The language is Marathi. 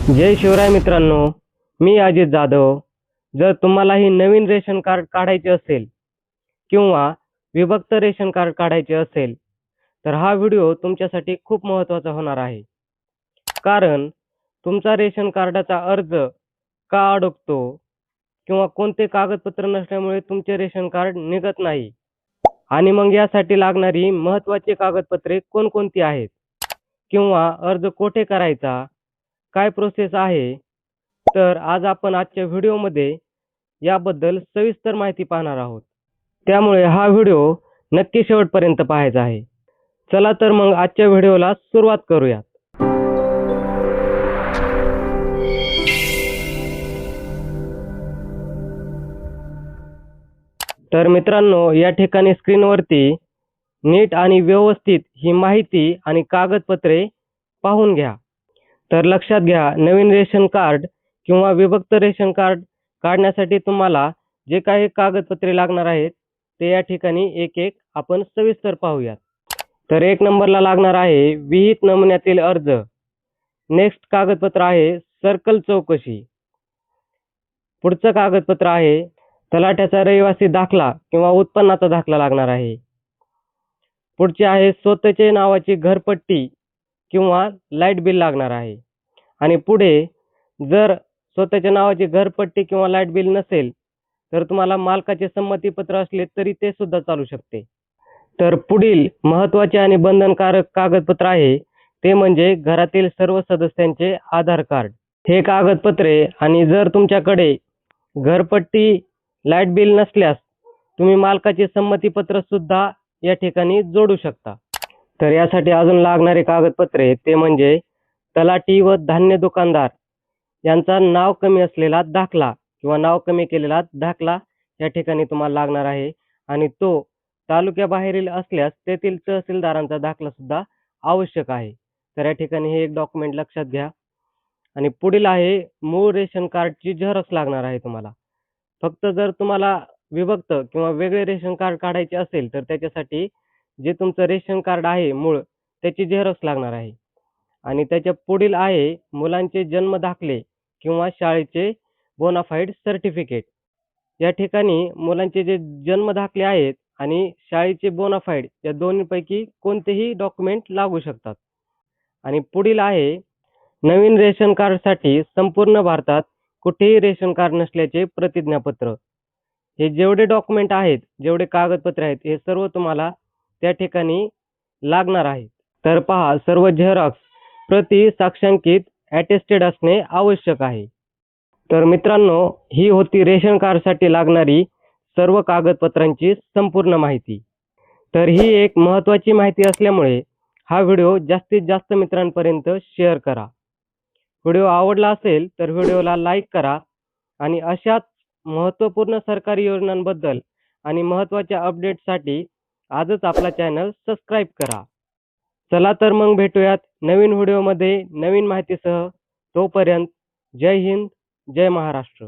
जय शिवराय मित्रांनो, मी अजित जाधव. जर तुम्हालाही नवीन रेशन कार्ड काढायचे असेल किंवा विभक्त रेशन कार्ड काढायचे असेल, तर हा व्हिडिओ तुमच्यासाठी खूप महत्त्वाचा होणार आहे. कारण तुमचा रेशन कार्डाचा अर्ज का अडकतो किंवा कोणते कागदपत्र नसल्यामुळे तुमचे रेशन कार्ड निघत नाही आणि मग यासाठी लागणारी महत्त्वाची कागदपत्रे कोणकोणती आहेत किंवा अर्ज कुठे करायचा, काय प्रोसेस आहे, तर आज आपण आजच्या व्हिडिओमध्ये याबद्दल सविस्तर माहिती पाहणार आहोत. त्यामुळे हा व्हिडिओ नक्की शेवटपर्यंत पाहायचा आहे. चला तर मग आजच्या व्हिडिओला सुरुवात करूयात. तर मित्रांनो, या ठिकाणी स्क्रीनवरती नीट आणि व्यवस्थित ही माहिती आणि कागदपत्रे पाहून घ्या. तर लक्षात घ्या, नवीन रेशन कार्ड किंवा विभक्त रेशन कार्ड काढण्यासाठी तुम्हाला जे काही कागदपत्रे लागणार आहेत ते या ठिकाणी एक एक आपण सविस्तर पाहूयात. तर 1 नंबरला लागणार आहे विहित नमुन्यातील अर्ज. नेक्स्ट कागदपत्र आहे सर्कल चौकशी. पुढचं कागदपत्र आहे तलाठ्याचा रहिवासी दाखला किंवा उत्पन्नाचा दाखला लागणार आहे. पुढचे आहे स्वतःचे नावाची घरपट्टी किंवा लाईट बिल लागणार आहे. आणि पुढे जर स्वतःच्या नावाची घरपट्टी किंवा लाईट बिल नसेल तर तुम्हाला मालकाचे संमतीपत्र असले तरी ते सुद्धा चालू शकते. तर पुढील महत्त्वाचे आणि बंधनकारक कागदपत्र आहे ते म्हणजे घरातील सर्व सदस्यांचे आधार कार्ड. हे कागदपत्रे आणि जर तुमच्याकडे घरपट्टी, लाईट बिल नसल्यास तुम्ही मालकाचे संमतीपत्र सुद्धा या ठिकाणी जोडू शकता. तर यासाठी अजून लागणारे कागदपत्रे ते म्हणजे तलाठी व धान्य दुकानदार यांचा नाव कमी असलेला दाखला किंवा नाव कमी केलेला दाखला या ठिकाणी तुम्हाला लागणार आहे आणि तो तालुक्याबाहेरील असल्यास तेथील तहसीलदारांचा दाखला सुद्धा आवश्यक आहे. तर या ठिकाणी हे एक डॉक्युमेंट लक्षात घ्या. आणि पुढील आहे मूळ रेशन कार्डची झेरॉक्स लागणार आहे तुम्हाला. फक्त जर तुम्हाला विभक्त किंवा वेगळे रेशन कार्ड काढायचे असेल तर त्याच्यासाठी जे तुमचं रेशन कार्ड आहे मूळ त्याची झेरॉक्स लागणार आहे. आणि त्याच्या पुढील आहे मुलांचे जन्म दाखले किंवा शाळेचे बोनाफाईड सर्टिफिकेट. या ठिकाणी मुलांचे जे जन्म दाखले आहेत आणि शाळेचे बोनाफाईड या दोन्हीपैकी कोणतेही डॉक्युमेंट लागू शकतात. आणि पुढील आहे नवीन रेशन कार्डसाठी संपूर्ण भारतात कुठेही रेशन कार्ड नसल्याचे प्रतिज्ञापत्र. हे जेवढे डॉक्युमेंट आहेत, जेवढे कागदपत्रे आहेत, हे सर्व तुम्हाला त्या ठिकाणी लागणार आहेत. तर पहा, सर्व झेरॉक्स प्रति साक्षांकित अटेस्टेड असणे आवश्यक आहे. तर मित्रांनो, ही होती रेशन कार्डसाठी लागणारी सर्व कागदपत्रांची संपूर्ण माहिती. तर ही एक महत्त्वाची माहिती असल्यामुळे हा व्हिडिओ जास्तीत जास्त मित्रांपर्यंत शेअर करा. व्हिडिओ आवडला असेल तर व्हिडिओला लाईक करा आणि अशाच महत्त्वपूर्ण सरकारी योजनांबद्दल आणि महत्त्वाच्या अपडेट्ससाठी आजच आपला चॅनल सबस्क्राईब करा. चला तर मग भेटूयात नवीन व्हिडिओमध्ये नवीन माहितीसह. तोपर्यंत जय हिंद, जय महाराष्ट्र.